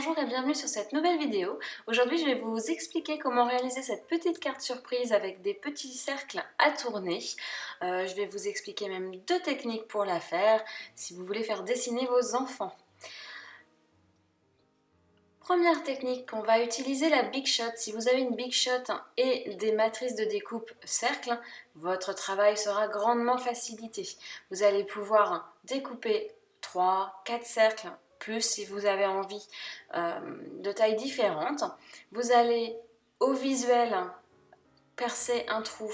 Bonjour et bienvenue sur cette nouvelle vidéo. Aujourd'hui je vais vous expliquer comment réaliser cette petite carte surprise avec des petits cercles à tourner. Je vais vous expliquer même deux techniques pour la faire si vous voulez faire dessiner vos enfants. Première technique, on va utiliser la Big Shot. Si vous avez une Big Shot et des matrices de découpe cercle, votre travail sera grandement facilité. Vous allez pouvoir découper 3-4 cercles, plus si vous avez envie de tailles différentes. Vous allez au visuel percer un trou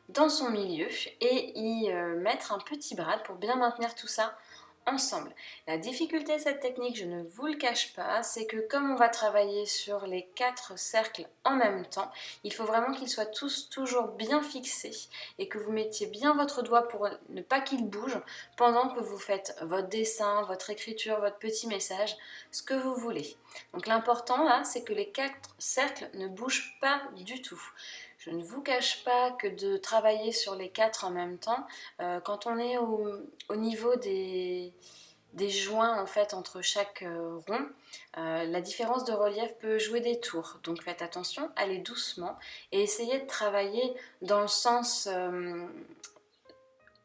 dans son milieu et y mettre un petit brad pour bien maintenir tout ça ensemble. La difficulté de cette technique, je ne vous le cache pas, c'est que comme on va travailler sur les 4 cercles en même temps, il faut vraiment qu'ils soient tous toujours bien fixés et que vous mettiez bien votre doigt pour ne pas qu'il bouge pendant que vous faites votre dessin, votre écriture, votre petit message, ce que vous voulez. Donc l'important là, c'est que les 4 cercles ne bougent pas du tout. Je ne vous cache pas que de travailler sur les 4 en même temps, quand on est au niveau des joints en fait entre chaque rond, la différence de relief peut jouer des tours. Donc faites attention, allez doucement et essayez de travailler dans le sens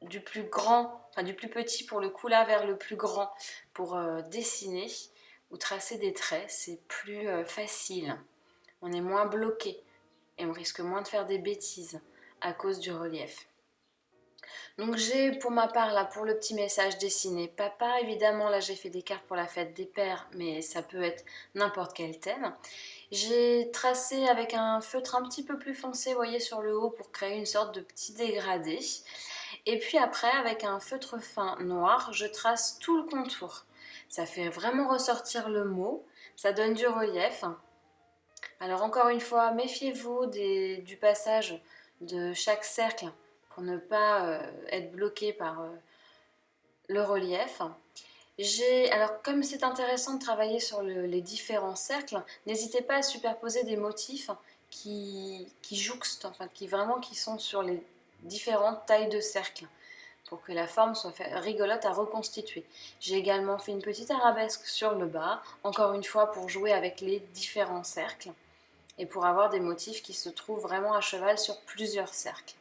du plus grand, enfin du plus petit pour le coup là vers le plus grand pour dessiner ou tracer des traits, c'est plus facile. On est moins bloqué et on risque moins de faire des bêtises à cause du relief. Donc j'ai pour ma part là pour le petit message dessiné papa, évidemment là j'ai fait des cartes pour la fête des pères mais ça peut être n'importe quel thème. J'ai tracé avec un feutre un petit peu plus foncé, vous voyez sur le haut pour créer une sorte de petit dégradé. Et puis après avec un feutre fin noir je trace tout le contour. Ça fait vraiment ressortir le mot, ça donne du relief. Alors encore une fois, méfiez-vous du passage de chaque cercle pour ne pas être bloqué par le relief. Alors comme c'est intéressant de travailler sur les différents cercles, n'hésitez pas à superposer des motifs qui jouxtent, enfin qui sont sur les différentes tailles de cercles pour que la forme soit rigolote à reconstituer. J'ai également fait une petite arabesque sur le bas, encore une fois pour jouer avec les différents cercles et pour avoir des motifs qui se trouvent vraiment à cheval sur plusieurs cercles.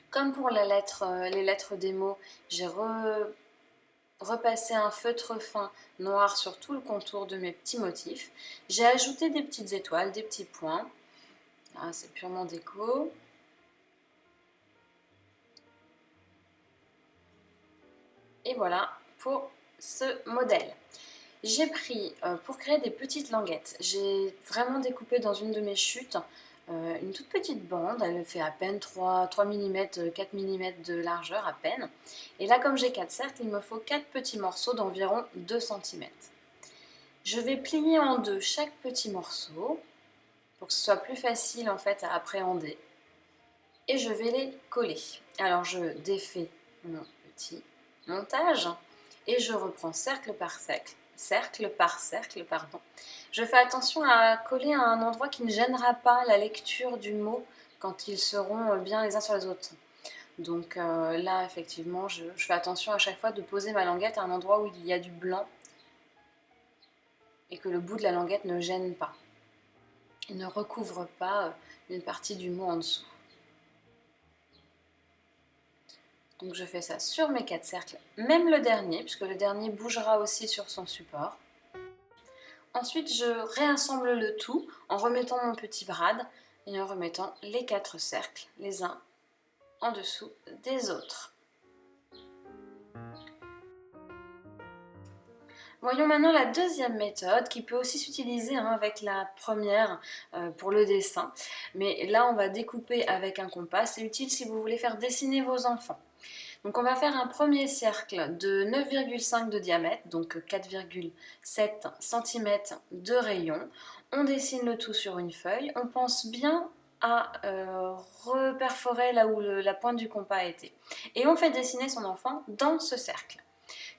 Comme pour les lettres des mots, j'ai repassé un feutre fin noir sur tout le contour de mes petits motifs. J'ai ajouté des petites étoiles, des petits points. Ah, c'est purement déco. Et voilà pour ce modèle. J'ai pris, pour créer des petites languettes, j'ai vraiment découpé dans une de mes chutes une toute petite bande, elle fait à peine 3 mm, 4 mm de largeur à peine. Et là comme j'ai 4 cercles, il me faut 4 petits morceaux d'environ 2 cm. Je vais plier en deux chaque petit morceau pour que ce soit plus facile en fait à appréhender. Et je vais les coller. Alors je défais mon petit montage et je reprends cercle par cercle, pardon. Je fais attention à coller à un endroit qui ne gênera pas la lecture du mot quand ils seront bien les uns sur les autres. Donc là, effectivement, je fais attention à chaque fois de poser ma languette à un endroit où il y a du blanc et que le bout de la languette ne gêne pas. Il ne recouvre pas une partie du mot en dessous. Donc je fais ça sur mes 4 cercles, même le dernier, puisque le dernier bougera aussi sur son support. Ensuite, je réassemble le tout en remettant mon petit brad et en remettant les 4 cercles, les uns en dessous des autres. Voyons maintenant la deuxième méthode qui peut aussi s'utiliser avec la première pour le dessin. Mais là, on va découper avec un compas. C'est utile si vous voulez faire dessiner vos enfants. Donc on va faire un premier cercle de 9,5 de diamètre, donc 4,7 cm de rayon. On dessine le tout sur une feuille. On pense bien à reperforer là où la pointe du compas a été. Et on fait dessiner son enfant dans ce cercle.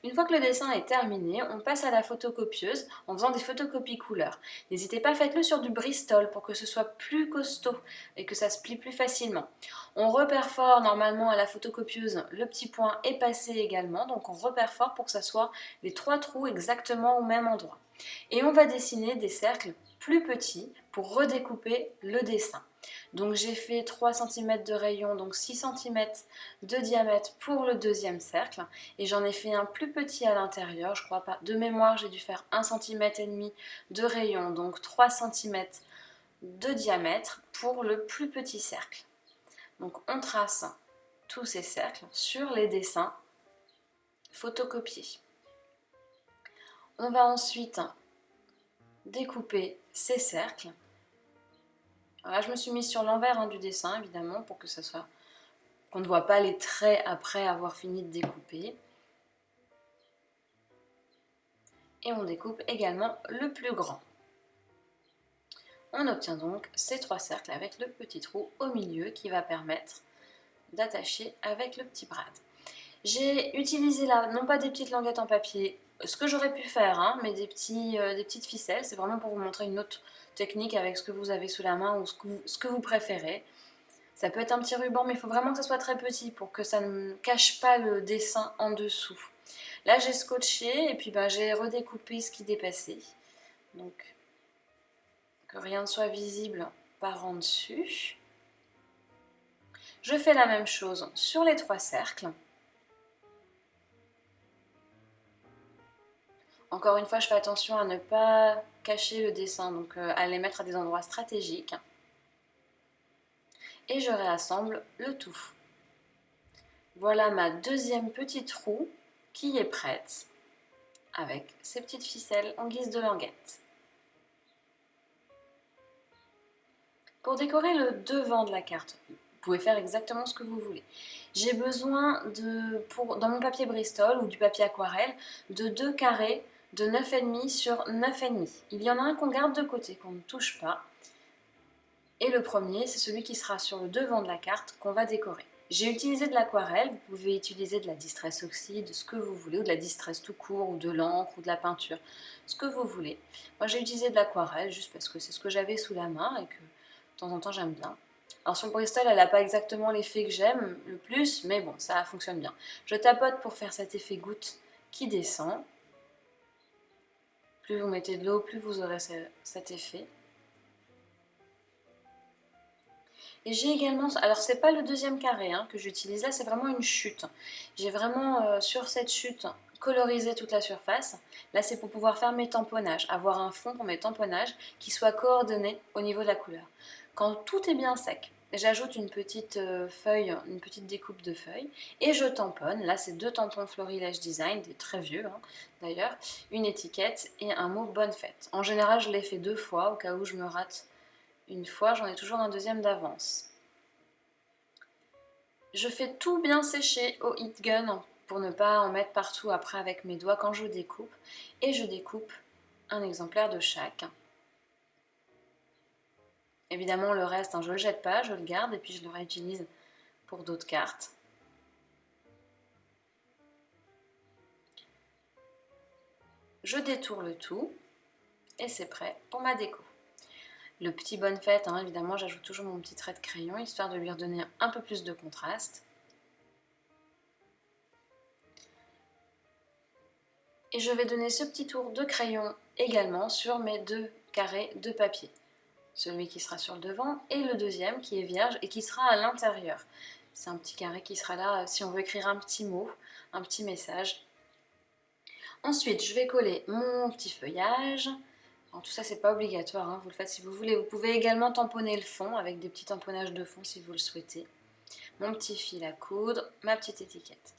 Une fois que le dessin est terminé, on passe à la photocopieuse en faisant des photocopies couleurs. N'hésitez pas, faites-le sur du Bristol pour que ce soit plus costaud et que ça se plie plus facilement. On reperfore normalement à la photocopieuse, le petit point est passé également, donc on reperfore pour que ça soit les 3 trous exactement au même endroit. Et on va dessiner des cercles plus petits pour redécouper le dessin. Donc j'ai fait 3 cm de rayon, donc 6 cm de diamètre pour le deuxième cercle. Et j'en ai fait un plus petit à l'intérieur, je crois pas. De mémoire, j'ai dû faire 1,5 cm de rayon, donc 3 cm de diamètre pour le plus petit cercle. Donc on trace tous ces cercles sur les dessins photocopiés. On va ensuite découper ces cercles. Alors là, je me suis mise sur l'envers du dessin, évidemment, pour que ça soit qu'on ne voit pas les traits après avoir fini de découper. Et on découpe également le plus grand. On obtient donc ces 3 cercles avec le petit trou au milieu qui va permettre d'attacher avec le petit brad. J'ai utilisé là, non pas des petites languettes en papier, ce que j'aurais pu faire, mais des petites ficelles. C'est vraiment pour vous montrer une autre technique avec ce que vous avez sous la main ou ce que vous préférez. Ça peut être un petit ruban, mais il faut vraiment que ça soit très petit pour que ça ne cache pas le dessin en dessous. Là, j'ai scotché et puis j'ai redécoupé ce qui dépassait. Donc, que rien ne soit visible par en dessus. Je fais la même chose sur les 3 cercles. Encore une fois, je fais attention à ne pas cacher le dessin, donc à les mettre à des endroits stratégiques. Et je réassemble le tout. Voilà ma deuxième petite roue qui est prête avec ces petites ficelles en guise de languette. Pour décorer le devant de la carte, vous pouvez faire exactement ce que vous voulez. J'ai besoin, dans mon papier Bristol ou du papier aquarelle, de 2 carrés de 9,5 sur 9,5. Il y en a un qu'on garde de côté, qu'on ne touche pas. Et le premier, c'est celui qui sera sur le devant de la carte qu'on va décorer. J'ai utilisé de l'aquarelle, vous pouvez utiliser de la distress oxyde, ce que vous voulez, ou de la distress tout court, ou de l'encre, ou de la peinture, ce que vous voulez. Moi j'ai utilisé de l'aquarelle juste parce que c'est ce que j'avais sous la main et que de temps en temps j'aime bien. Alors sur le Bristol, elle n'a pas exactement l'effet que j'aime le plus, mais bon, ça fonctionne bien. Je tapote pour faire cet effet goutte qui descend. Plus vous mettez de l'eau, plus vous aurez cet effet. Et j'ai également, alors c'est pas le deuxième carré que j'utilise là, c'est vraiment une chute. J'ai vraiment sur cette chute colorisé toute la surface. Là c'est pour pouvoir faire mes tamponnages, avoir un fond pour mes tamponnages qui soit coordonné au niveau de la couleur. Quand tout est bien sec, j'ajoute une petite feuille, une petite découpe de feuilles et je tamponne. Là c'est 2 tampons Florilège Design, des très vieux d'ailleurs, une étiquette et un mot bonne fête. En général je l'ai fait 2 fois au cas où je me rate. Une fois, j'en ai toujours un deuxième d'avance. Je fais tout bien sécher au heat gun pour ne pas en mettre partout après avec mes doigts quand je découpe. Et je découpe un exemplaire de chaque. Évidemment, le reste, je ne le jette pas, je le garde et puis je le réutilise pour d'autres cartes. Je détourne le tout et c'est prêt pour ma déco. Le petit bonne fête, évidemment, j'ajoute toujours mon petit trait de crayon, histoire de lui redonner un peu plus de contraste. Et je vais donner ce petit tour de crayon également sur mes 2 carrés de papier. Celui qui sera sur le devant et le deuxième qui est vierge et qui sera à l'intérieur. C'est un petit carré qui sera là si on veut écrire un petit mot, un petit message. Ensuite, je vais coller mon petit feuillage. Alors, tout ça, c'est pas obligatoire, vous le faites si vous voulez. Vous pouvez également tamponner le fond avec des petits tamponnages de fond si vous le souhaitez. Mon petit fil à coudre, ma petite étiquette.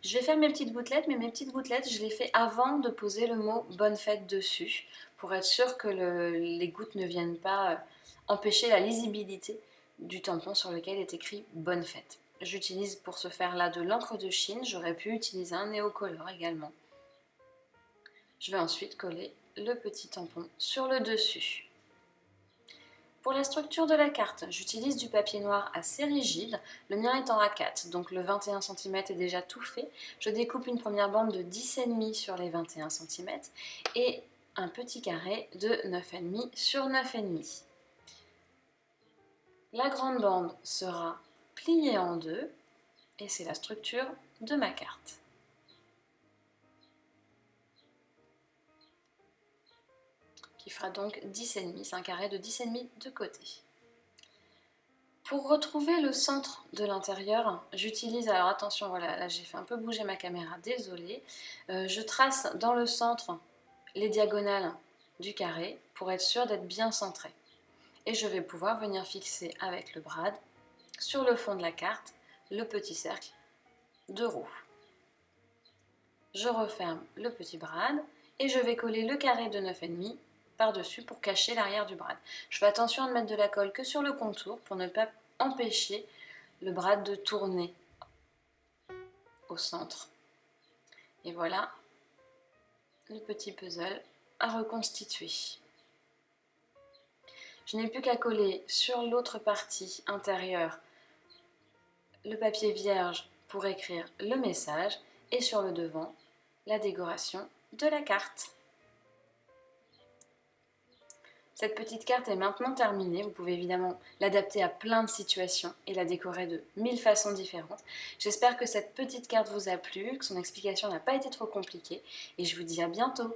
Je vais faire mes petites gouttelettes, mais mes petites gouttelettes, je les fais avant de poser le mot bonne fête dessus, pour être sûr que les gouttes ne viennent pas empêcher la lisibilité du tampon sur lequel est écrit bonne fête. J'utilise pour ce faire-là de l'encre de Chine, j'aurais pu utiliser un néocolor également. Je vais ensuite coller le petit tampon sur le dessus. Pour la structure de la carte, j'utilise du papier noir assez rigide. Le mien est en A4, donc le 21 cm est déjà tout fait. Je découpe une première bande de 10,5 sur les 21 cm et un petit carré de 9,5 sur 9,5. La grande bande sera pliée en deux et c'est la structure de ma carte. Qui fera donc 10,5, c'est un carré de 10,5 de côté. Pour retrouver le centre de l'intérieur, j'utilise, alors attention, voilà, là j'ai fait un peu bouger ma caméra, désolée. Je trace dans le centre les diagonales du carré pour être sûr d'être bien centré. Et je vais pouvoir venir fixer avec le brad sur le fond de la carte le petit cercle de roue. Je referme le petit brad et je vais coller le carré de 9,5 par-dessus pour cacher l'arrière du brad. Je fais attention à ne mettre de la colle que sur le contour pour ne pas empêcher le brad de tourner au centre. Et voilà le petit puzzle à reconstituer. Je n'ai plus qu'à coller sur l'autre partie intérieure le papier vierge pour écrire le message et sur le devant la décoration de la carte. Cette petite carte est maintenant terminée. Vous pouvez évidemment l'adapter à plein de situations et la décorer de 1000 façons différentes. J'espère que cette petite carte vous a plu, que son explication n'a pas été trop compliquée et je vous dis à bientôt.